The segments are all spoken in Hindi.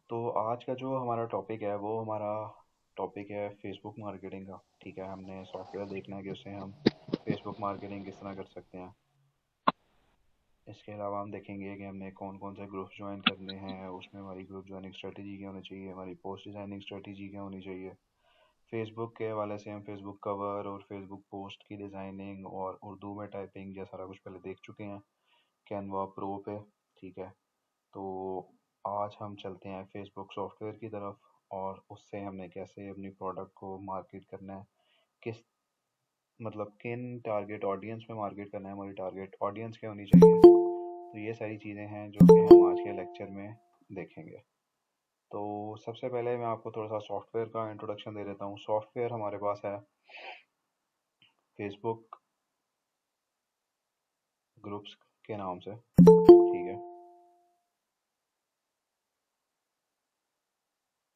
तो आज का जो हमारा टॉपिक है वो हमारा टॉपिक है फेसबुक मार्केटिंग का। ठीक है, हमने सॉफ्टवेयर देखना है कि उससे हम फेसबुक मार्केटिंग किस तरह कर सकते हैं। इसके अलावा हम देखेंगे कि हमने कौन कौन से ग्रुप्स ज्वाइन करने हैं, उसमें हमारी ग्रुप ज्वाइनिंग स्ट्रेटजी क्या होनी चाहिए, हमारी पोस्ट डिज़ाइनिंग स्ट्रेटजी क्या होनी चाहिए। फेसबुक के हवाले से हम फेसबुक कवर और फेसबुक पोस्ट की डिज़ाइनिंग और उर्दू में टाइपिंग ये सारा कुछ पहले देख चुके हैं कैनवा प्रो पे। ठीक है, तो आज हम चलते हैं फेसबुक सॉफ्टवेयर की तरफ और उससे हमने कैसे अपनी प्रोडक्ट को मार्केट करना है, किस मतलब किन टारगेट ऑडियंस में मार्केट करना है, हमारी टारगेट ऑडियंस क्या होनी चाहिए। तो ये सारी चीज़ें हैं जो कि हम आज के लेक्चर में देखेंगे। तो सबसे पहले मैं आपको थोड़ा सा सॉफ्टवेयर का इंट्रोडक्शन दे देता हूँ। सॉफ्टवेयर हमारे पास है फेसबुक ग्रुप्स के नाम से। ठीक है,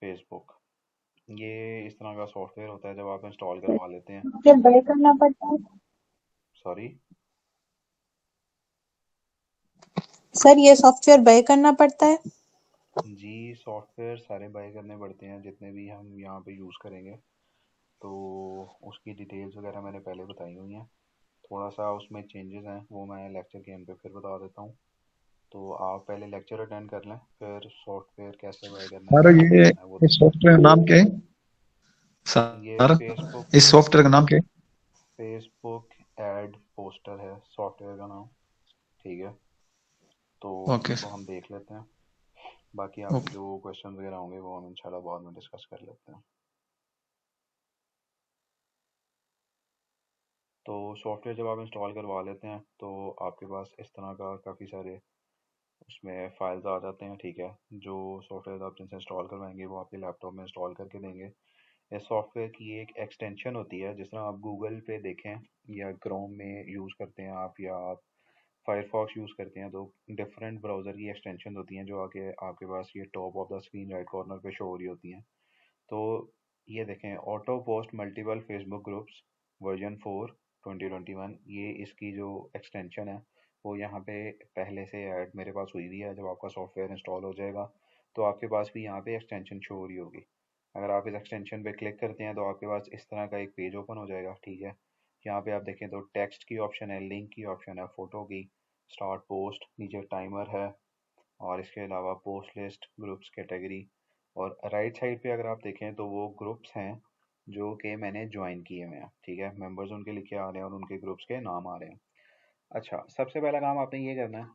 फेसबुक ये इस तरह का सॉफ्टवेयर होता है जब आप इंस्टॉल करवा लेते हैं। फिर बाय करना पड़ता है। सॉरी। सर ये सॉफ्टवेयर बाय करना पड़ता है। जी, सॉफ्टवेयर सारे बाय करने पड़ते हैं जितने भी हम यहाँ पे यूज़ करेंगे। तो उसकी डिटेल्स वगैरह मैंने पहले बताई हुई हैं। थोड़ा सा उसमें चेंजेस हैं वो मैं लेक्चर के एंड पे फिर बता देता हूँ। तो आप पहले लेक्चर अटेंड कर लें, फिर सॉफ्टवेयर कैसे बाय करना है सर कैसे ये करना है वो इस देखें। सॉफ्टवेयर का नाम क्या है? ये सर फेसबुक इस सॉफ्टवेयर का नाम क्या है? फेसबुक एड पोस्टर है सॉफ्टवेयर का नाम। ठीक है, तो ओके इसको सर। हम देख लेते हैं। बाकी आपके ओके। जो क्वेश्चन वगैरह होंगे वो हम इंशाल्लाह बाद में डिस्कस कर लेते हैं। तो सॉफ्टवेयर जब आप इंस्टॉल करवा लेते हैं तो आपके पास इस तरह का काफ़ी सारे उसमें फाइल्स आ जाते हैं। ठीक है, जो सॉफ्टवेयर आप जिनसे इंस्टॉल करवाएंगे वो आपके लैपटॉप में इंस्टॉल करके देंगे। इस सॉफ्टवेयर की एक एक्सटेंशन होती है, जिस तरह आप गूगल पे देखें या क्रोम में यूज़ करते हैं आप, या आप फायरफॉक्स यूज़ करते हैं, तो डिफरेंट ब्राउज़र की एक्सटेंशन होती हैं जो आके आपके पास ये top of the screen right corner पे शो हो रही होती हैं। तो ये देखें, auto post multiple Facebook groups version 4 2021, ये इसकी जो एक्सटेंशन है वो यहाँ पे पहले से ऐड मेरे पास हुई हुई है। जब आपका सॉफ्टवेयर इंस्टॉल हो जाएगा तो आपके पास भी यहाँ पे एक्सटेंशन शो हो रही होगी। अगर आप इस एक्सटेंशन पे क्लिक करते हैं तो आपके पास इस तरह का एक पेज ओपन हो जाएगा। ठीक है, यहाँ पे आप देखें तो टेक्स्ट की ऑप्शन है, लिंक की ऑप्शन है, फ़ोटो की, स्टार्ट पोस्ट, नीचे टाइमर है, और इसके अलावा पोस्ट लिस्ट, ग्रुप्स कैटेगरी, और राइट साइड पे अगर आप देखें तो वो ग्रुप्स हैं जो कि मैंने ज्वाइन किए हुए हैं। ठीक है, मेंबर्स उनके लिखे आ रहे हैं और उनके ग्रुप्स के नाम आ रहे हैं। अच्छा, सबसे पहला काम आपने ये करना है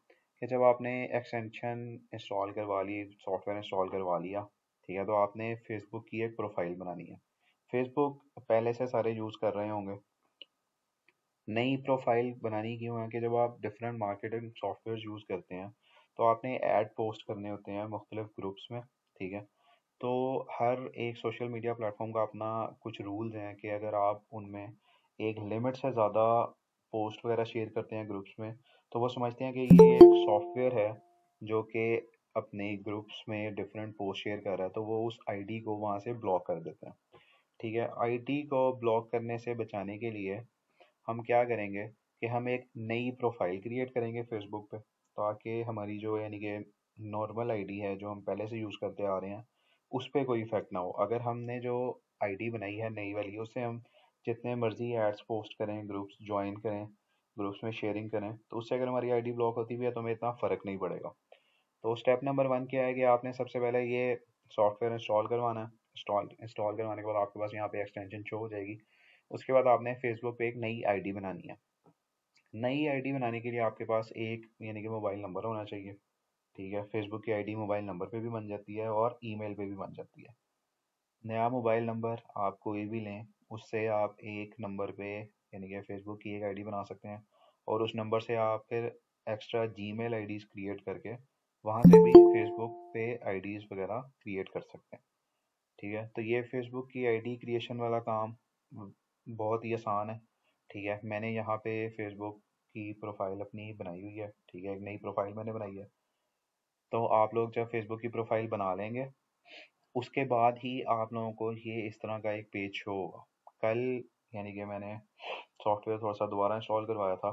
कि जब आपने एक्सटेंशन इंस्टॉल करवा ली, सॉफ्टवेयर इंस्टॉल करवा लिया, ठीक है, तो आपने फेसबुक की एक प्रोफाइल बनानी है। फेसबुक पहले से सारे यूज़ कर रहे होंगे। नई प्रोफाइल बनानी क्यों है कि जब आप डिफरेंट मार्केटिंग सॉफ्टवेयर यूज़ करते हैं तो आपने ऐड पोस्ट करने होते हैं मुख्तलिफ ग्रुप्स में। ठीक है, तो हर एक सोशल मीडिया प्लेटफॉर्म का अपना कुछ रूल्स हैं कि अगर आप उनमें एक लिमिट से ज़्यादा पोस्ट वगैरह शेयर करते हैं ग्रुप्स में, तो वो समझते हैं कि ये एक सॉफ्टवेयर है जो कि अपने ग्रुप्स में डिफरेंट पोस्ट शेयर कर रहा है, तो वो उस आईडी को वहाँ से ब्लॉक कर देते हैं। ठीक है, आईडी को ब्लॉक करने से बचाने के लिए हम क्या करेंगे कि हम एक नई प्रोफाइल क्रिएट करेंगे फेसबुक पे, ताकि हमारी जो यानी कि नॉर्मल आईडी है जो हम पहले से यूज़ करते आ रहे हैं उस पर कोई इफेक्ट ना हो। अगर हमने जो आईडी बनाई है नई वाली, उससे हम जितने मर्जी एड्स पोस्ट करें, ग्रुप्स ज्वाइन करें, ग्रुप्स में शेयरिंग करें, तो उससे अगर हमारी आईडी ब्लॉक होती भी है तो हमें इतना फ़र्क नहीं पड़ेगा। तो स्टेप नंबर 1 क्या है कि आपने सबसे पहले ये सॉफ्टवेयर इंस्टॉल करवाना है। इंस्टॉल इंस्टॉल करवाने के बाद आपके पास यहाँ पे एक्सटेंशन शो हो जाएगी। उसके बाद आपने फेसबुक पे एक नई आईडी बनानी है। नई आईडी बनाने के लिए आपके पास एक यानी कि मोबाइल नंबर होना चाहिए। ठीक है, फेसबुक की आईडी मोबाइल नंबर पे भी बन जाती है और ईमेल पे भी बन जाती है। नया मोबाइल नंबर आप कोई भी लें, उससे आप एक नंबर पे यानी कि फेसबुक की एक आईडी बना सकते हैं, और उस नंबर से आप फिर एक्स्ट्रा जीमेल आईडीज़ क्रिएट करके वहाँ से भी फेसबुक पे आईडीज़ वगैरह क्रिएट कर सकते हैं। ठीक है, तो ये फेसबुक की आईडी क्रिएशन वाला काम बहुत ही आसान है। ठीक है, मैंने यहाँ पे फेसबुक की प्रोफाइल अपनी बनाई हुई है। ठीक है, एक नई प्रोफाइल मैंने बनाई है। तो आप लोग जब फेसबुक की प्रोफाइल बना लेंगे उसके बाद ही आप लोगों को ये इस तरह का एक पेज शो होगा। कल यानी कि मैंने सॉफ्टवेयर थोड़ा सा दोबारा इंस्टॉल करवाया था।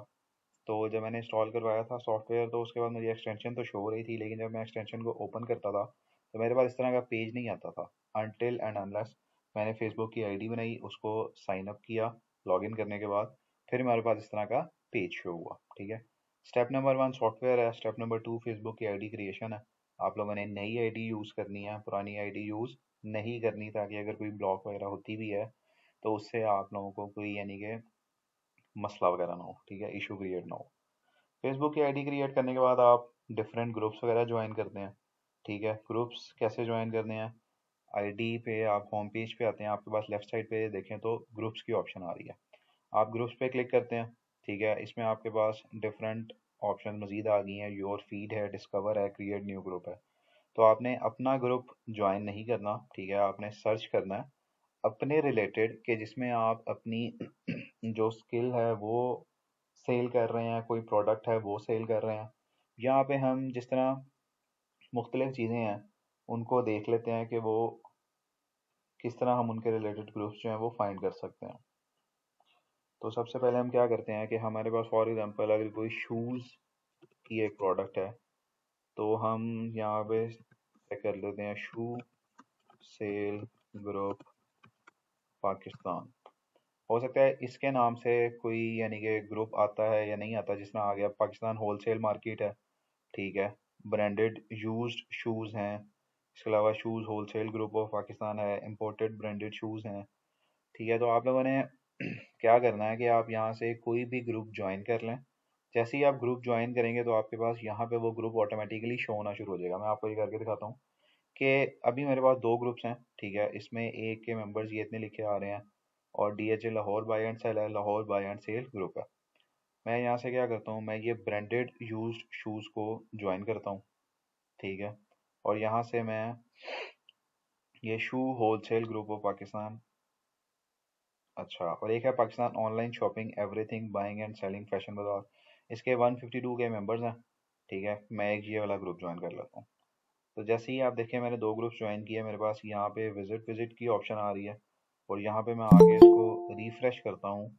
तो जब मैंने इंस्टॉल करवाया था सॉफ्टवेयर तो उसके बाद मेरी एक्सटेंशन तो शो हो रही थी, लेकिन जब मैं एक्सटेंशन को ओपन करता था तो मेरे पास इस तरह का पेज नहीं आता था अनटिल एंड अनलेस मैंने फेसबुक की आईडी बनाई, उसको साइन अप किया लॉगिन करने के बाद, फिर मेरे पास इस तरह का पेज शो हुआ। ठीक है, स्टेप नंबर 1 सॉफ्टवेयर है, स्टेप नंबर 2 फेसबुक की आईडी क्रिएशन है। आप लोगों ने नई आईडी यूज़ करनी है, पुरानी आईडी यूज़ नहीं करनी, ताकि अगर कोई ब्लॉक वगैरह होती भी है तो उससे आप लोगों को कोई यानी कि मसला वगैरह ना हो, ठीक है, इशू क्रिएट ना हो। फेसबुक की आईडी क्रिएट करने के बाद आप डिफरेंट ग्रुप्स वगैरह ज्वाइन करते हैं। ठीक है, ग्रुप्स कैसे ज्वाइन करने हैं, आईडी पे आप होम पेज पे आते हैं, आपके पास लेफ्ट साइड पे देखें तो ग्रुप्स की ऑप्शन आ रही है, आप ग्रुप्स पे क्लिक करते हैं। ठीक है, इसमें आपके पास डिफरेंट ऑप्शन मजीद आ गई हैं, योर फीड है, डिस्कवर है, क्रिएट न्यू ग्रुप है। तो आपने अपना ग्रुप ज्वाइन नहीं करना, ठीक है, आपने सर्च करना है अपने रिलेटेड के जिसमें आप अपनी जो स्किल है वो सेल कर रहे हैं, कोई प्रोडक्ट है वो सेल कर रहे हैं। यहाँ पे हम जिस तरह मुख्तलिफ चीज़ें हैं उनको देख लेते हैं कि वो किस तरह हम उनके रिलेटेड ग्रुप्स जो हैं वो फाइंड कर सकते हैं। तो सबसे पहले हम क्या करते हैं कि हमारे पास फॉर एग्जांपल अगर कोई शूज़ की एक प्रोडक्ट है, तो हम यहाँ पे चेक कर लेते हैं शू सेल ग्रुप पाकिस्तान। हो सकता है इसके नाम से कोई यानी कि ग्रुप आता है या नहीं आता, जिसमें आ गया पाकिस्तान होलसेल मार्केट है। ठीक है, ब्रांडेड यूज्ड शूज़ हैं, इसके अलावा shoes wholesale group of Pakistan है, इंपोर्टेड ब्रांडेड शूज़ हैं। ठीक है, तो आप लोगों ने क्या करना है कि आप यहाँ से कोई भी ग्रुप ज्वाइन कर लें। जैसे ही आप ग्रुप ज्वाइन करेंगे तो आपके पास यहाँ पे वो ग्रुप ऑटोमेटिकली शो होना शुरू हो जाएगा। मैं आपको ये करके दिखाता हूँ कि अभी मेरे पास दो ग्रुप्स हैं। ठीक है, इसमें एक के मेंबर्स ये इतने लिखे आ रहे हैं और DHA Lahore buy and sell है, Lahore buy and cell group है। मैं यहाँ से क्या करता हूँ, मैं ये ब्रांडेड यूज्ड शूज़ को ज्वाइन करता हूँ। ठीक है, और यहाँ से मैं ये shoe wholesale group of Pakistan, अच्छा, और एक है Pakistan online shopping everything buying and selling fashion बाजार, इसके 152 के मेंबर्स हैं। ठीक है, मैं एक ये वाला ग्रुप ज्वाइन कर लेता हूँ। तो जैसे ही आप देखें मैंने दो ग्रुप्स ज्वाइन किए, मेरे पास यहाँ पे विजिट विजिट की ऑप्शन आ रही है और यहाँ पे मैं आगे इसको रिफ्रेश करता हूँ।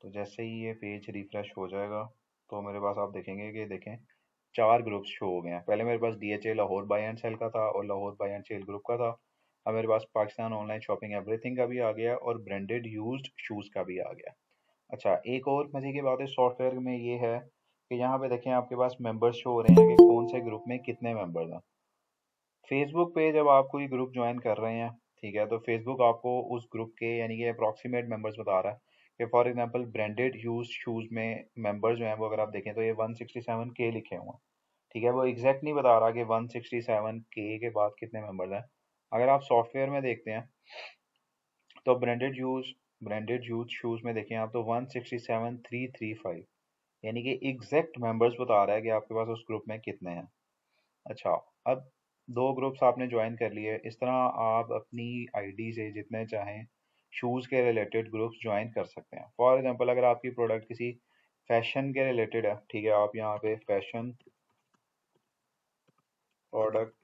तो जैसे ही ये पेज रिफ्रेश हो जाएगा तो मेरे पास आप देखेंगे कि देखें चार ग्रुप्स शो हो गए हैं। पहले मेरे पास DHA Lahore buy and sale का था और Lahore buy and cell group का था। अब मेरे पास पाकिस्तान ऑनलाइन शॉपिंग एवरीथिंग का भी आ गया और ब्रांडेड यूज्ड शूज़ का भी आ गया। अच्छा, एक और मजे की बात है सॉफ्टवेयर में ये है कि यहाँ पे देखें आपके पास मेंबर्स शो हो रहे हैं कि कौन से ग्रुप में कितने मेंबर्स हैं। फेसबुक पे जब आप कोई ग्रुप ज्वाइन कर रहे हैं, ठीक है, तो फेसबुक आपको उस ग्रुप के यानी कि अप्रॉक्सीमेट मेंबर्स बता रहा है कि for example branded use shoes में मेंबर्स जो हैं वो अगर आप देखें तो ये 167K लिखे हुए हैं। ठीक है, वो एग्जैक्ट नहीं बता रहा कि 167K के बाद कितने मेंबर्स हैं। अगर आप सॉफ्टवेयर में देखते हैं तो ब्रांडेड यूज शूज़ में देखें आप तो 167,335 यानी कि एग्जैक्ट मेंबर्स बता रहा है कि आपके पास उस ग्रुप में कितने हैं। अच्छा, अब दो ग्रुप्स आपने ज्वाइन कर लिए, इस तरह आप अपनी आईडी से जितने चाहें शूज़ के रिलेटेड ग्रुप्स ज्वाइन कर सकते हैं। फॉर एग्जांपल अगर आपकी प्रोडक्ट किसी फैशन के रिलेटेड है, ठीक है, आप यहाँ पे fashion product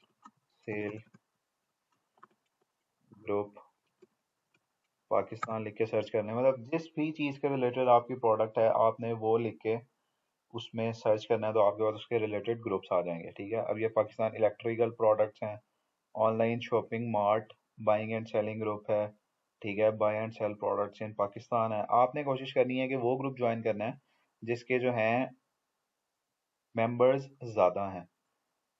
sale group Pakistan लिख के सर्च करने, मतलब जिस भी चीज़ के रिलेटेड आपकी प्रोडक्ट है आपने वो लिख के उसमें सर्च करना है तो आपके पास उसके रिलेटेड ग्रुप्स आ जाएंगे। ठीक है, अब ये पाकिस्तान इलेक्ट्रिकल प्रोडक्ट्स हैं, online shopping mart buying and selling group है। ठीक है, buy and sale products in Pakistan है। आपने कोशिश करनी है कि वो ग्रुप ज्वाइन करना है जिसके जो हैं मेंबर्स ज़्यादा हैं।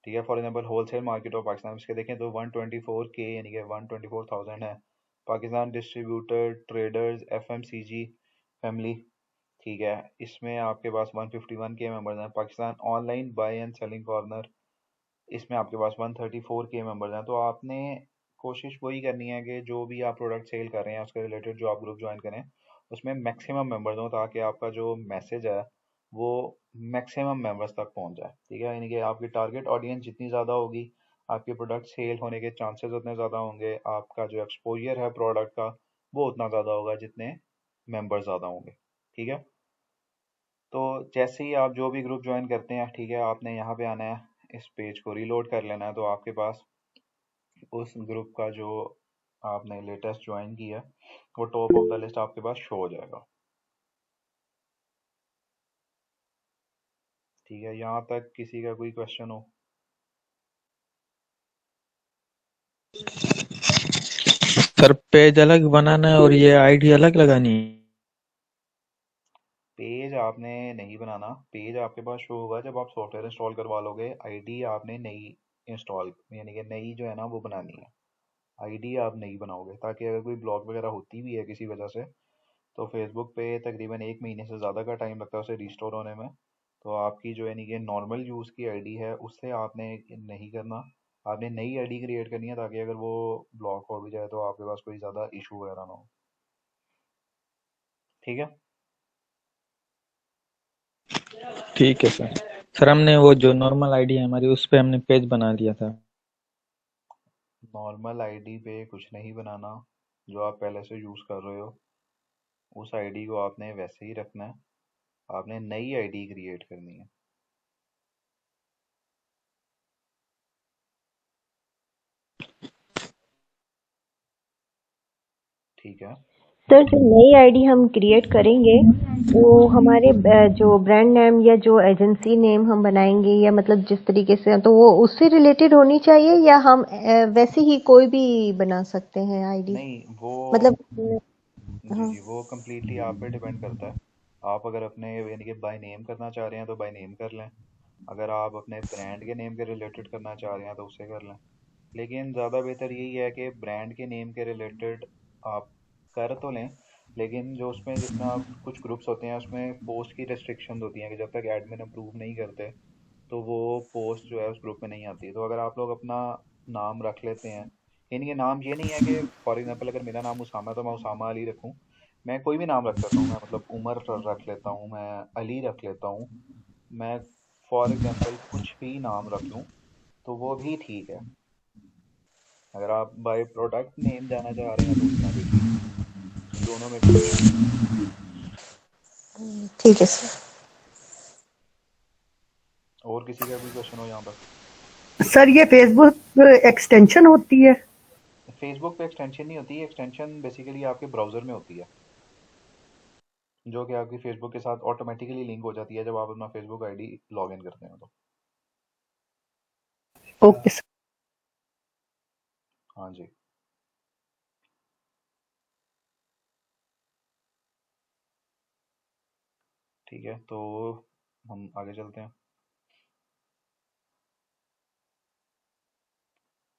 ठीक है, for example wholesale market of Pakistan इसके देखें तो 124K यानी कि 124,000 है। Pakistan distributor traders FMCG family, ठीक है, इसमें आपके पास 151K मेंबर्स हैं। Pakistan online buy and selling corner, इसमें आपके पास 134K मेंबर्स हैं। तो आपने कोशिश वही करनी है कि जो भी आप प्रोडक्ट सेल कर रहे हैं उसके रिलेटेड जो आप ग्रुप ज्वाइन करें उसमें मैक्सिमम मेंबर्स हों, ताकि आपका जो मैसेज है वो मैक्सिमम मेंबर्स तक पहुंच जाए। ठीक है, यानी कि आपकी टारगेट ऑडियंस जितनी ज़्यादा होगी आपके प्रोडक्ट सेल होने के चांसेस उतने ज़्यादा होंगे, आपका जो एक्सपोजर है प्रोडक्ट का वो उतना ज़्यादा होगा जितने मेंबर्स ज़्यादा होंगे। ठीक है, तो जैसे ही आप जो भी ग्रुप ज्वाइन करते हैं, ठीक है, आपने यहाँ पे आना है, इस पेज को रीलोड कर लेना है तो आपके पास उस ग्रुप का जो आपने लेटेस्ट ज्वाइन किया वो टॉप ऑफ द लिस्ट आपके पास शो हो जाएगा। ठीक है, यहाँ तक किसी का कोई क्वेश्चन हो? सर पेज अलग बनाना है और ये आईडी अलग लगानी है। पेज आपने नहीं बनाना, पेज आपके पास शो होगा जब आप सॉफ्टवेयर इंस्टॉल करवा लोगे। आईडी आपने नई इंस्टॉल यानी कि नई जो है ना वो बनानी है। आईडी आप नहीं बनाओगे, ताकि अगर कोई ब्लॉक वगैरह होती भी है किसी वजह से, तो फेसबुक पे तकरीबन 1 महीने से ज़्यादा का टाइम लगता है उसे रिस्टोर होने में। तो आपकी जो यानी कि नॉर्मल यूज़ की आईडी है उससे आपने नहीं करना, आपने नई आईडी क्रिएट करनी है, ताकि अगर वो ब्लॉक हो भी जाए तो आपके पास कोई ज़्यादा इशू वगैरह ना हो। ठीक है। ठीक है सर। सर हमने वो जो नॉर्मल आईडी है हमारी उस पे हमने पेज बना दिया था। नॉर्मल आईडी पे कुछ नहीं बनाना, जो आप पहले से यूज़ कर रहे हो उस आईडी को आपने वैसे ही रखना है। आपने नई आईडी क्रिएट करनी है। ठीक है। सर जो नई आईडी हम क्रिएट करेंगे वो हमारे जो ब्रांड नेम या जो एजेंसी नेम हम बनाएंगे या मतलब जिस तरीके से, तो वो उससे रिलेटेड होनी चाहिए या हम वैसे ही कोई भी बना सकते हैं आईडी, नहीं वो, मतलब। जी हाँ। जी, वो कम्प्लीटली आप पे डिपेंड करता है। आप अगर अपने यानी कि बाय नेम करना चाह रहे हैं तो बाय नेम कर लें। अगर आप अपने ब्रांड के नेम के रिलेटेड करना चाह रहे हैं तो उससे कर लें। लेकिन ज़्यादा बेहतर यही है कि ब्रांड के नेम के रिलेटेड आप कर तो लें, लेकिन जो उसमें जिसमें आप कुछ ग्रुप्स होते हैं उसमें पोस्ट की रेस्ट्रिक्शन होती हैं कि जब तक एडमिन अप्रूव नहीं करते तो वो पोस्ट जो है उस ग्रुप में नहीं आती। तो अगर आप लोग अपना नाम रख लेते हैं, यानी कि नाम ये नहीं है कि फॉर एग्जांपल अगर मेरा नाम उसामा है तो मैं उसामा अली रखूं। मैं कोई भी नाम रख सकता हूँ, मैं मतलब उमर रख लेता हूँ, मैं अली रख लेता हूँ, मैं फॉर एग्जांपल कुछ भी नाम रख लूँ तो वो भी ठीक है। अगर आप बाय प्रोडक्ट नेम जाना चाह रहे हैं तो उस तरह भी ठीक है। दोनों में कोई इशू नहीं है। ठीक है सर। और किसी का कोई क्वेश्चन हो यहाँ तक? सर ये फेसबुक एक्सटेंशन होती है? फेसबुक पे एक्सटेंशन नहीं होती, एक्सटेंशन बेसिकली आपके ब्राउज़र में होती है, जो कि आपकी फेसबुक के साथ ऑटोमेटिकली लिंक हो जाती है जब आप अपना फेसबुक आईडी लॉग इन करते हैं तो। Okay sir. हाँ जी। ठीक है, तो हम आगे चलते हैं।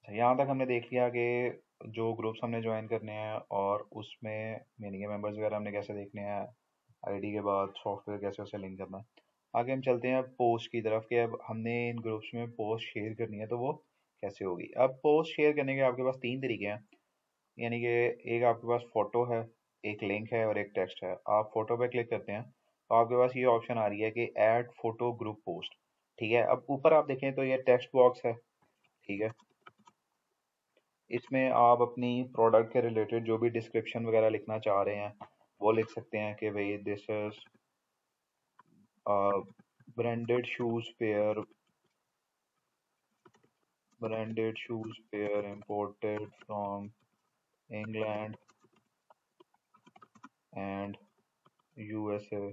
अच्छा, यहाँ तक हमने देख लिया कि जो ग्रुप्स हमने ज्वाइन करने हैं और उसमें यानी कि मेंबर्स वगैरह हमने कैसे देखने हैं, आईडी के बाद सॉफ्टवेयर कैसे उसे लिंक करना है। आगे हम चलते हैं पोस्ट की तरफ कि अब हमने इन ग्रुप्स में पोस्ट शेयर करनी है तो वो कैसे होगी। अब पोस्ट शेयर करने के आपके पास 3 तरीके हैं, यानी कि एक आपके पास फ़ोटो है, एक लिंक है और एक टेक्स्ट है। आप फ़ोटो पे क्लिक करते हैं तो आपके पास ये ऑप्शन आ रही है कि ऐड फ़ोटो ग्रुप पोस्ट। ठीक है, अब ऊपर आप देखें तो ये टेक्स्ट बॉक्स है। ठीक है, इसमें आप अपनी प्रोडक्ट के रिलेटेड जो भी डिस्क्रिप्शन वगैरह लिखना चाह रहे हैं वो लिख सकते हैं कि भाई this is branded shoes pair, branded shoes pair imported from England and USA.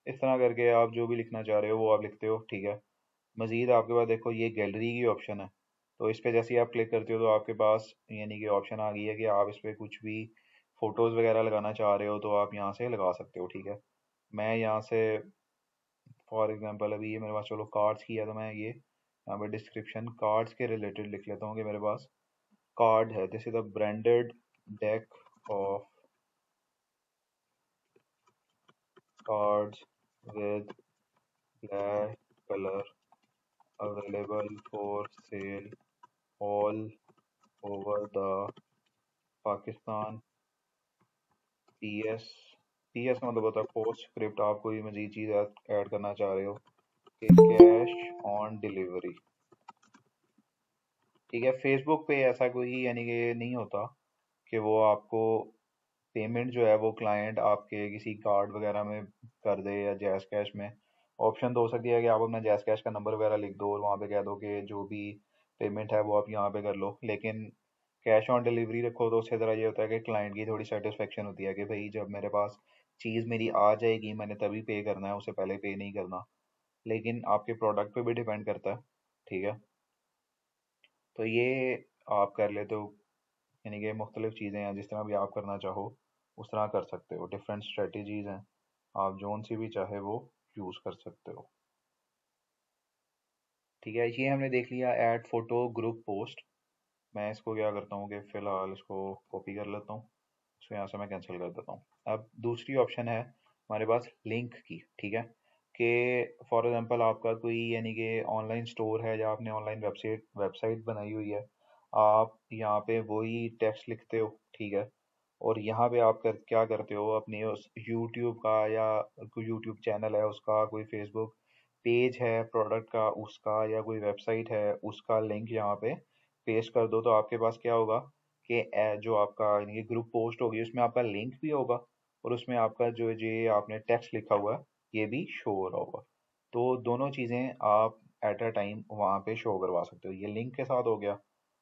इस तरह करके आप जो भी लिखना चाह रहे हो वो आप लिखते हो। ठीक है, मज़ीद आपके पास देखो ये गैलरी की ऑप्शन है, तो इस पे जैसे ही आप क्लिक करते हो तो आपके पास यानी कि ऑप्शन आ गई है कि आप इस पे कुछ भी फ़ोटोज़ वगैरह लगाना चाह रहे हो तो आप यहाँ से लगा सकते हो। ठीक है, मैं यहाँ से फॉर एग्जांपल अभी ये मेरे पास चलो कार्ड्स की है तो मैं ये यहाँ पे डिस्क्रिप्शन कार्ड्स के रिलेटेड लिख लेता हूँ कि मेरे पास कार्ड है, this is a branded deck of cards with black colour available for sale all over the Pakistan. PS, PS मतलब होता है पोस्ट स्क्रिप्ट, आप कोई मजीद चीज़ ऐड करना चाह रहे हो कि कैश ऑन डिलीवरी। ठीक है, फेसबुक पे ऐसा कोई यानी कि नहीं होता कि वो आपको पेमेंट जो है वो क्लाइंट आपके किसी कार्ड वगैरह में कर दे या जैस कैश में। ऑप्शन तो हो सकती है कि आप अपना जैस कैश का नंबर वगैरह लिख दो और वहाँ पे कह दो कि जो भी पेमेंट है वो आप यहाँ पे कर लो, लेकिन कैश ऑन डिलीवरी रखो तो उससे ज़रा ये होता है कि क्लाइंट की थोड़ी सेटिस्फेक्शन होती है कि भाई जब मेरे पास चीज़ मेरी आ जाएगी मैंने तभी पे करना है, उससे पहले पे नहीं करना। लेकिन आपके प्रोडक्ट पे भी डिपेंड करता है, ठीक है। तो ये आप कर लेते हो, यानी कि मुख्तलिफ चीज़ें हैं, जिस तरह भी आप करना चाहो उस तरह कर सकते हो। डिफरेंट स्ट्रेटजीज़ हैं, आप जोन सी भी चाहे वो यूज़ कर सकते हो, ठीक है। ये हमने देख लिया ऐड फोटो ग्रुप पोस्ट। मैं इसको क्या करता हूँ कि फ़िलहाल इसको कॉपी कर लेता हूँ, इसको यहाँ से मैं कैंसिल कर देता हूँ। अब दूसरी ऑप्शन है हमारे पास लिंक की, ठीक है। कि फॉर एग्जांपल आपका कोई यानी कि ऑनलाइन स्टोर है या आपने ऑनलाइन वेबसाइट बनाई हुई है, आप यहाँ पे वही टेक्स्ट लिखते हो, ठीक है। और यहाँ पे आप क्या करते हो, अपनी उस यूट्यूब का या कोई यूट्यूब चैनल है उसका, कोई फेसबुक पेज है प्रोडक्ट का उसका, या कोई वेबसाइट है उसका लिंक यहाँ पे पेस्ट कर दो। तो आपके पास क्या होगा कि जो आपका ये ग्रुप पोस्ट होगी उसमें आपका लिंक भी होगा और उसमें आपका जो ये आपने टेक्स्ट लिखा हुआ है ये भी शो हो रहा होगा। तो दोनों चीज़ें आप एट अ टाइम वहाँ पे शो करवा सकते हो, ये लिंक के साथ हो गया।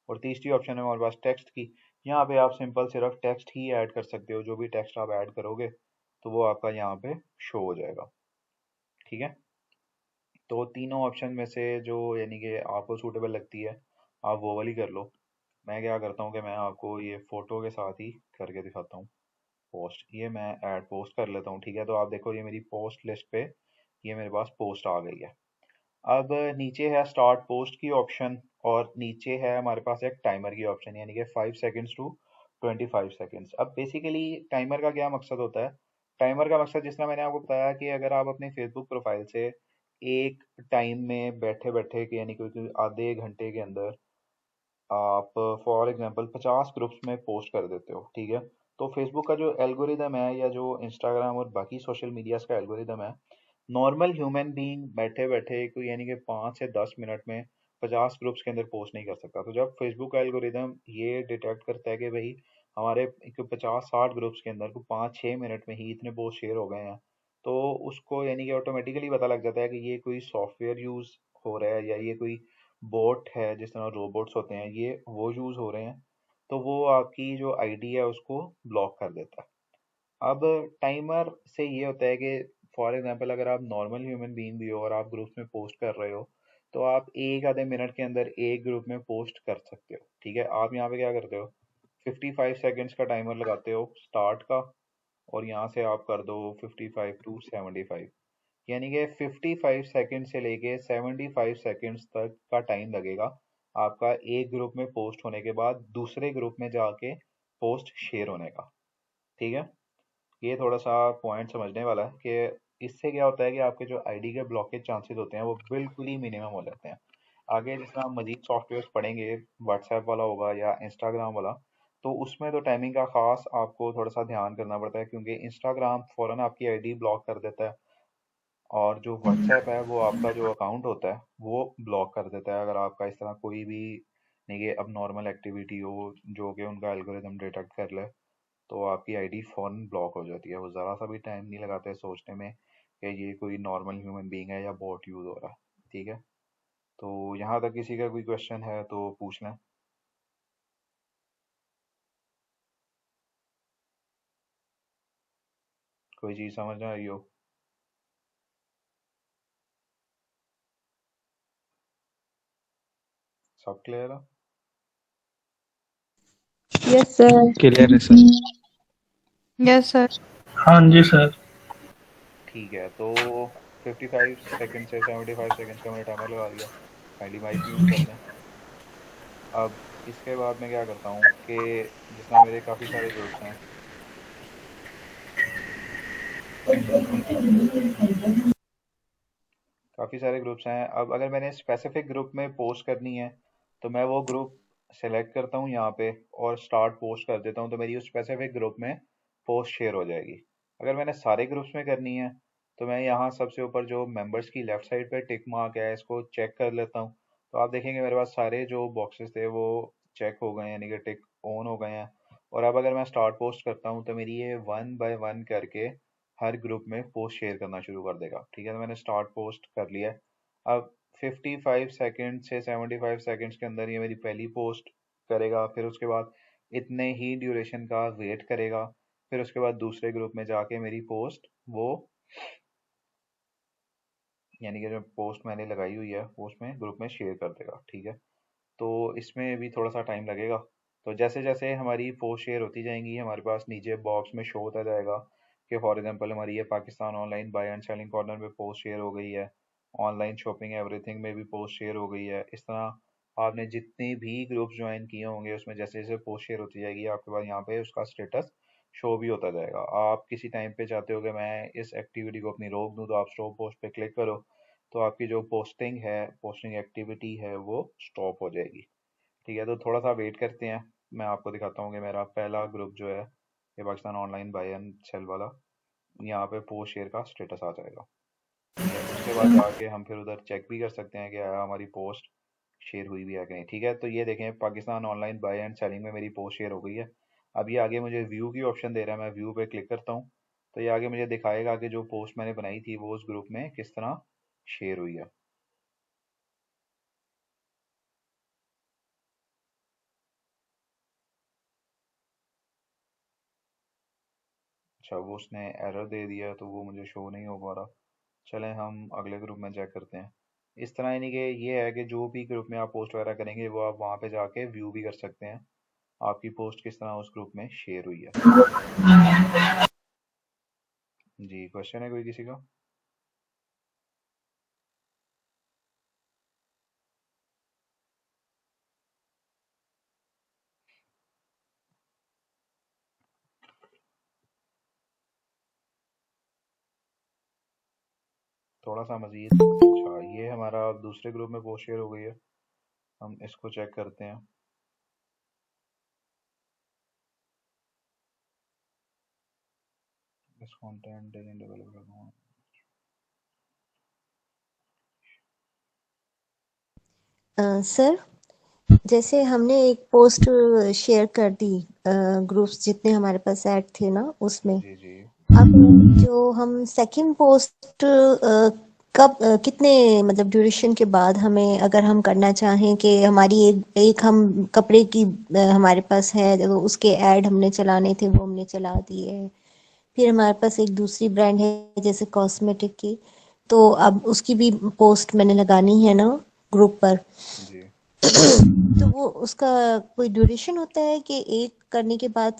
और तीसरी ऑप्शन है हमारे पास टेक्स्ट की। यहाँ पे आप सिंपल सिर्फ टेक्स्ट ही ऐड कर सकते हो, जो भी टेक्स्ट आप ऐड करोगे तो वो आपका यहाँ पे शो हो जाएगा, ठीक है। तो तीनों ऑप्शन में से जो यानी कि आपको सूटेबल लगती है आप वो वाली कर लो। मैं क्या करता हूँ कि मैं आपको ये फ़ोटो के साथ ही करके दिखाता हूँ पोस्ट। ये मैं ऐड पोस्ट कर लेता हूँ, ठीक है। तो आप देखो ये मेरी पोस्ट लिस्ट पे ये मेरे पास पोस्ट आ गई है। अब नीचे है स्टार्ट पोस्ट की ऑप्शन और नीचे है हमारे पास एक टाइमर की ऑप्शन, यानी कि 5 सेकेंड्स टू 25 सेकेंड्स। अब बेसिकली टाइमर का क्या मकसद होता है? टाइमर का मकसद जिस तरह मैंने आपको बताया कि अगर आप अपने फेसबुक प्रोफाइल से एक टाइम में बैठे बैठे के यानी कि आधे घंटे के अंदर आप फॉर एग्जांपल 50 ग्रुप्स में पोस्ट कर देते हो, ठीक है। तो फेसबुक का जो एल्गोरिदम है या जो इंस्टाग्राम और बाकी सोशल मीडियाज का एल्गोरिदम है, नॉर्मल ह्यूमन बीइंग बैठे बैठे कोई यानी कि 5 से 10 मिनट में 50 ग्रुप्स के अंदर पोस्ट नहीं कर सकता। तो जब फेसबुक का एल्गोरिदम ये डिटेक्ट करता है कि भाई हमारे 50-60 ग्रुप्स के अंदर को 5-6 मिनट में ही इतने पोस्ट शेयर हो गए हैं, तो उसको यानी कि ऑटोमेटिकली पता लग जाता है कि ये कोई सॉफ्टवेयर यूज हो रहा है या ये कोई बोट है, जिस तरह रोबोट्स होते हैं ये वो यूज हो रहे हैं। तो वो आपकी जो आईडी है उसको ब्लॉक कर देता है। अब टाइमर से ये होता है कि फॉर एग्जांपल अगर आप नॉर्मल ह्यूमन बीइंग भी हो और आप ग्रुप्स में पोस्ट कर रहे हो, तो आप एक आधे मिनट के अंदर एक ग्रुप में पोस्ट कर सकते हो, ठीक है। आप यहाँ पे क्या करते हो, 55 सेकेंड्स का टाइमर लगाते हो स्टार्ट का, और यहाँ से आप कर दो 55 to 75, यानी कि 55 सेकंड से लेके 75 सेकंड्स तक का टाइम लगेगा आपका एक ग्रुप में पोस्ट होने के बाद दूसरे ग्रुप में जाके पोस्ट शेयर होने का, ठीक है। ये थोड़ा सा पॉइंट समझने वाला है कि इससे क्या होता है कि आपके जो आईडी के ब्लॉकेज चांसेस होते हैं वो बिल्कुल ही मिनिमम हो जाते हैं। आगे जिस तरह हम मजीद सॉफ्टवेयर पढ़ेंगे, व्हाट्सएप वाला होगा या इंस्टाग्राम वाला, तो उसमें तो टाइमिंग का खास आपको थोड़ा सा ध्यान करना पड़ता है, क्योंकि इंस्टाग्राम फौरन आपकी आईडी ब्लॉक कर देता है और जो व्हाट्सएप है वो आपका जो अकाउंट होता है वो ब्लॉक कर देता है अगर आपका इस तरह कोई भी नहीं कि अब नॉर्मल एक्टिविटी हो जो कि उनका एल्गोरिदम डिटेक्ट कर ले, तो आपकी आईडी फ़ौरन ब्लॉक हो जाती है। वो ज़रा सा भी टाइम नहीं लगाते सोचने में कि ये कोई नॉर्मल ह्यूमन बीइंग है या बॉट यूज़ हो रहा है, ठीक है। तो यहाँ तक किसी का कोई क्वेश्चन है तो पूछ लें। कोई चीज़ समझ में आई हो? सब क्लियर है? Yes sir. क्लियर है सर। Yes sir. हाँ जी सर। ठीक है, तो 55 सेकंड से 75 सेकंड्स का मैंने टाइमर लगा दिया, काइंडली माइक म्यूट कर दें। अब इसके बाद मैं क्या करता हूँ कि जिस तरह मेरे काफ़ी सारे ग्रुप्स हैं, काफ़ी सारे ग्रुप्स हैं। अब अगर मैंने स्पेसिफिक ग्रुप में पोस्ट करनी है तो मैं वो ग्रुप सेलेक्ट करता हूँ यहाँ पे और स्टार्ट पोस्ट कर देता हूँ, तो मेरी उस स्पेसिफिक ग्रुप में पोस्ट शेयर हो जाएगी। अगर मैंने सारे ग्रुप्स में करनी है तो मैं यहाँ सबसे ऊपर जो मेंबर्स की लेफ्ट साइड पे टिक मार्क है इसको चेक कर लेता हूँ। तो आप देखेंगे मेरे पास सारे जो बॉक्सेस थे वो चेक हो गए हैं, यानी कि टिक ऑन हो गए हैं। और अब अगर मैं स्टार्ट पोस्ट करता हूँ तो मेरी ये 1 बाय 1 करके हर ग्रुप में पोस्ट शेयर करना शुरू कर देगा, ठीक है। तो मैंने स्टार्ट पोस्ट कर लिया है। अब 55 सेकंड से 75 सेकंड्स के अंदर ये मेरी पहली पोस्ट करेगा, फिर उसके बाद इतने ही ड्यूरेशन का वेट करेगा, फिर उसके बाद दूसरे ग्रुप में जाके मेरी पोस्ट वो यानी कि जो पोस्ट मैंने लगाई हुई है वो उसमें ग्रुप में शेयर कर देगा, ठीक है। तो इसमें भी थोड़ा सा टाइम लगेगा। तो जैसे जैसे हमारी पोस्ट शेयर होती जाएंगी हमारे पास नीचे बॉक्स में शो होता जाएगा कि फॉर एग्जांपल हमारी ये Pakistan online buy and selling corner में पोस्ट शेयर हो गई है, ऑनलाइन शॉपिंग एवरीथिंग में भी पोस्ट शेयर हो गई है। इस तरह आपने जितने भी ग्रुप ज्वाइन किए होंगे उसमें जैसे जैसे पोस्ट शेयर होती जाएगी आपके पास यहाँ पे उसका स्टेटस शो भी होता जाएगा। आप किसी टाइम पे चाहते हो कि मैं इस एक्टिविटी को अपनी रोक दूँ तो आप स्टॉप पोस्ट पे क्लिक करो, तो आपकी जो पोस्टिंग एक्टिविटी है वो स्टॉप हो जाएगी, ठीक है। तो थोड़ा सा वेट करते हैं, मैं आपको दिखाता हूँ कि मेरा पहला ग्रुप जो है ये Pakistan online buy and sale वाला, यहाँ पे पोस्ट शेयर का स्टेटस आ जाएगा, ठीक है। उसके बाद जाके हम फिर उधर चेक भी कर सकते हैं कि आया हमारी पोस्ट शेयर हुई भी है कि नहीं, ठीक है। तो ये देखें Pakistan online buy and selling में मेरी पोस्ट शेयर हो गई है। अब ये आगे मुझे व्यू की ऑप्शन दे रहा है, मैं व्यू पे क्लिक करता हूँ तो ये आगे मुझे दिखाएगा कि जो पोस्ट मैंने बनाई थी वो उस ग्रुप में किस तरह शेयर हुई है। अच्छा, वो उसने एरर दे दिया है तो वो मुझे शो नहीं हो पा रहा। चलें हम अगले ग्रुप में चेक करते हैं। इस तरह यानी कि ये है कि जो भी ग्रुप में आप पोस्ट वगैरह करेंगे वो आप वहाँ पे जाके व्यू भी कर सकते हैं आपकी पोस्ट किस तरह उस ग्रुप में शेयर हुई है। जी, क्वेश्चन है कोई किसी का? थोड़ा सा मजीद। अच्छा, ये हमारा दूसरे ग्रुप में पोस्ट शेयर हो गई है, हम इसको चेक करते हैं। This content is available. Sir, जैसे हमने एक पोस्ट शेयर कर दी ग्रुप्स जितने हमारे पास ऐड थे ना उसमें, जी जी। अब जो हम सेकंड पोस्ट कब कितने मतलब ड्यूरेशन के बाद हमें अगर हम करना चाहें कि हमारी एक हम कपड़े की हमारे पास है तो उसके ऐड हमने चलाने थे वो हमने चला दिए, फिर हमारे पास एक दूसरी ब्रांड है जैसे कॉस्मेटिक की, तो अब उसकी भी पोस्ट मैंने लगानी है ना ग्रुप पर, जी, तो वो उसका कोई ड्यूरेशन होता है कि एक करने के बाद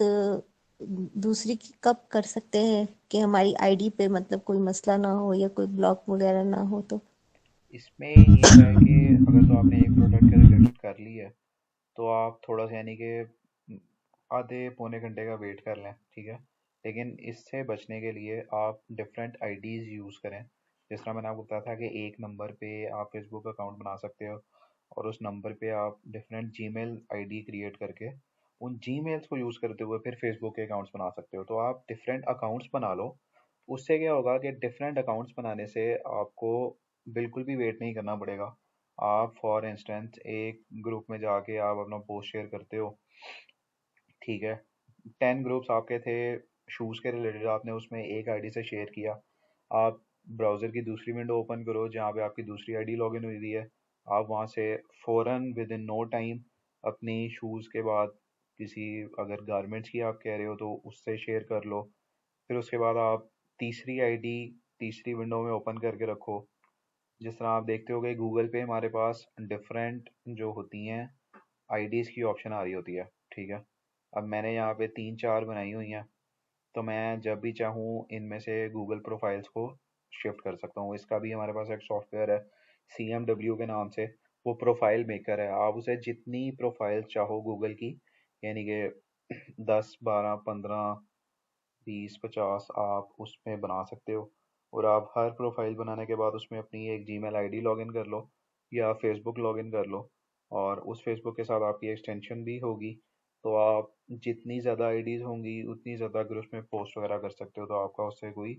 दूसरी की कब कर सकते हैं कि हमारी आईडी पे मतलब कोई मसला ना हो या कोई ब्लॉक वगैरह ना हो तो। इसमें ये है कि अगर तो आपने एक प्रोडक्ट के रिलेटेड कर ली है तो आप थोड़ा सा यानी कि आधे पौने घंटे का वेट कर लें, ठीक है। लेकिन इससे बचने के लिए आप डिफरेंट आईडीज़ यूज़ करें। जिस तरह मैंने आपको बताया था कि एक नंबर पे आप फेसबुक अकाउंट बना सकते हो और उस नंबर पे आप डिफरेंट जीमेल आईडी क्रिएट करके उन जीमेल्स को यूज़ करते हुए फिर फेसबुक के अकाउंट्स बना सकते हो। तो आप डिफरेंट अकाउंट्स बना लो। उससे क्या होगा कि डिफरेंट अकाउंट्स बनाने से आपको बिल्कुल भी वेट नहीं करना पड़ेगा। आप फॉर इंस्टेंस एक ग्रुप में जाके आप अपना पोस्ट शेयर करते हो, ठीक है। 10 ग्रुप्स आपके थे शूज़ के रिलेटेड, आपने उसमें एक आईडी से शेयर किया। आप ब्राउज़र की दूसरी विंडो ओपन करो जहाँ पे आपकी दूसरी आईडी लॉगिन हुई हुई है। आप वहाँ से फ़ौरन विद इन नो टाइम अपनी शूज़ के बाद किसी अगर गारमेंट्स की आप कह रहे हो तो उससे शेयर कर लो। फिर उसके बाद आप तीसरी आईडी तीसरी विंडो में ओपन करके रखो। जिस तरह आप देखते हो कि गूगल पे हमारे पास डिफरेंट जो होती हैं आईडीज़ की ऑप्शन आ रही होती है, ठीक है। अब मैंने यहाँ पे 3-4 बनाई हुई हैं, तो मैं जब भी चाहूँ इनमें से गूगल प्रोफाइल्स को शिफ्ट कर सकता हूँ। इसका भी हमारे पास एक सॉफ्टवेयर है CMW के नाम से, वो प्रोफाइल मेकर है। आप उसे जितनी प्रोफाइल चाहो गूगल की, यानी कि 10 12 15 20 50 आप उसमें बना सकते हो। और आप हर प्रोफाइल बनाने के बाद उसमें अपनी एक जीमेल आईडी लॉगिन कर लो या फेसबुक लॉगिन कर लो, और उस फेसबुक के साथ आपकी एक्सटेंशन भी होगी। तो आप जितनी ज़्यादा आईडीज़ होंगी उतनी ज़्यादा ग्रुप्स में पोस्ट वगैरह कर सकते हो, तो आपका उससे कोई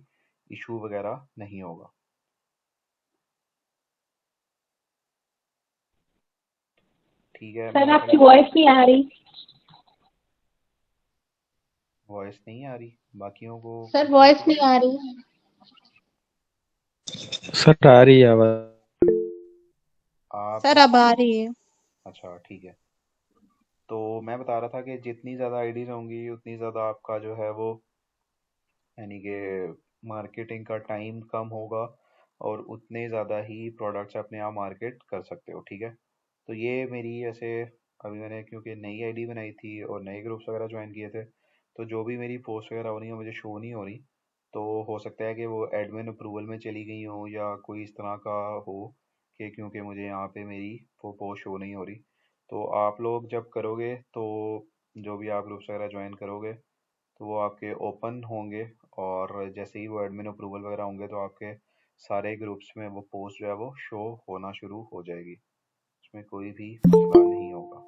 इशू वगैरह नहीं होगा, ठीक है। सर मेरा आपकी ख्याल वॉइस नहीं आ रही। वॉइस नहीं आ रही, बाकियों को सर कुछ वॉइस वॉइस नहीं आ रही। सर आ रही है आवाज। आप सर अब आ रही है। अच्छा, ठीक है। तो मैं बता रहा था कि जितनी ज़्यादा आईडीज़ होंगी उतनी ज़्यादा आपका जो है वो यानी कि मार्केटिंग का टाइम कम होगा और उतने ज़्यादा ही प्रोडक्ट्स अपने आप मार्केट कर सकते हो, ठीक है। तो ये मेरी ऐसे अभी मैंने क्योंकि नई आईडी बनाई थी और नए ग्रुप्स वगैरह ज्वाइन किए थे, तो जो भी मेरी पोस्ट वगैरह हो रही है मुझे शो नहीं हो रही। तो हो सकता है कि वो एडमिन अप्रूवल में चली गई हो या कोई इस तरह का हो कि क्योंकि मुझे यहाँ पे मेरी वो पोस्ट शो नहीं हो रही। तो आप लोग जब करोगे तो जो भी आप ग्रुप्स वगैरह ज्वाइन करोगे तो वो आपके ओपन होंगे, और जैसे ही वो एडमिन अप्रूवल वगैरह होंगे तो आपके सारे ग्रुप्स में वो पोस्ट जो है वो शो होना शुरू हो जाएगी। उसमें कोई भी मसला नहीं होगा।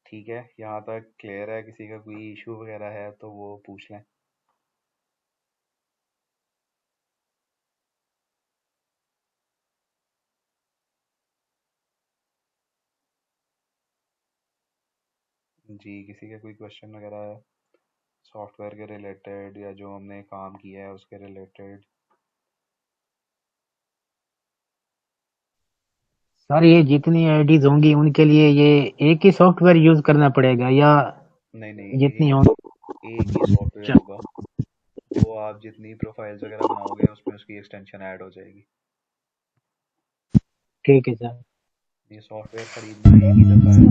ठीक है, यहाँ तक क्लियर है? किसी का कोई इशू वगैरह है तो वो पूछ लें। जी, किसी का कोई क्वेश्चन वगैरह है सॉफ्टवेयर के रिलेटेड या जो हमने काम किया है उसके रिलेटेड? सर ये जितनी आईडीज होंगी उनके लिए ये एक ही सॉफ्टवेयर यूज करना पड़ेगा या नहीं नहीं, जितनी होंगी? एक ही सॉफ्टवेयर होगा। वो आप जितनी प्रोफाइल्स वगैरह बनाओगे उसमें उसकी एक्सटेंशन ऐड हो जाएगी। ठीक है सर। ये सॉफ्टवेयर खरीदना एक ही दफ़ा है,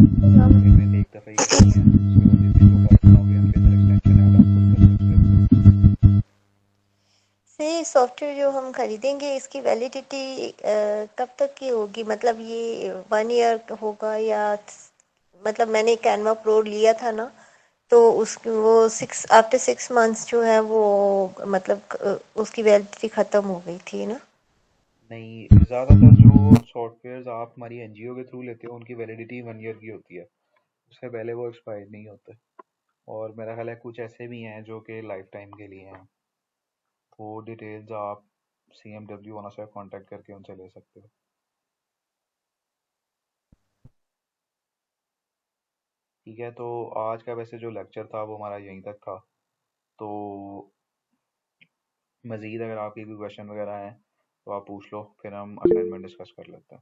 पेमेंट एक दफ़ा ही करनी है। उसके बाद जितनी प्रोफाइल बनाओगे उनके अंदर एक्सटेंशन ऐड आप खुद कर सकते हो। से सॉफ्टवेयर जो हम खरीदेंगे इसकी वैलिडिटी कब तक की होगी? मतलब ये 1 ईयर होगा या मतलब मैंने कैनवा प्रो लिया था ना, तो उस वो 6 मंथ्स जो है वो मतलब उसकी वैलिडिटी खत्म हो गई थी ना। नहीं, ज़्यादातर जो सॉफ्टवेयर आप हमारी एनजीओ के थ्रू लेते हो उनकी वैलिडिटी 1 ईयर की होती है, उससे पहले वो एक्सपायर नहीं होते। और मेरा ख्याल है कुछ ऐसे भी हैं जो कि लाइफ टाइम के लिए हैं। वो डिटेल्स आप CMW ओनर से कांटेक्ट करके उनसे ले सकते हो। ठीक है, तो आज का वैसे जो लेक्चर था वो हमारा यहीं तक था। तो मज़ीद अगर आपके कोई क्वेश्चन वगैरह हैं तो आप पूछ लो, फिर हम असाइनमेंट डिस्कस कर लेते हैं।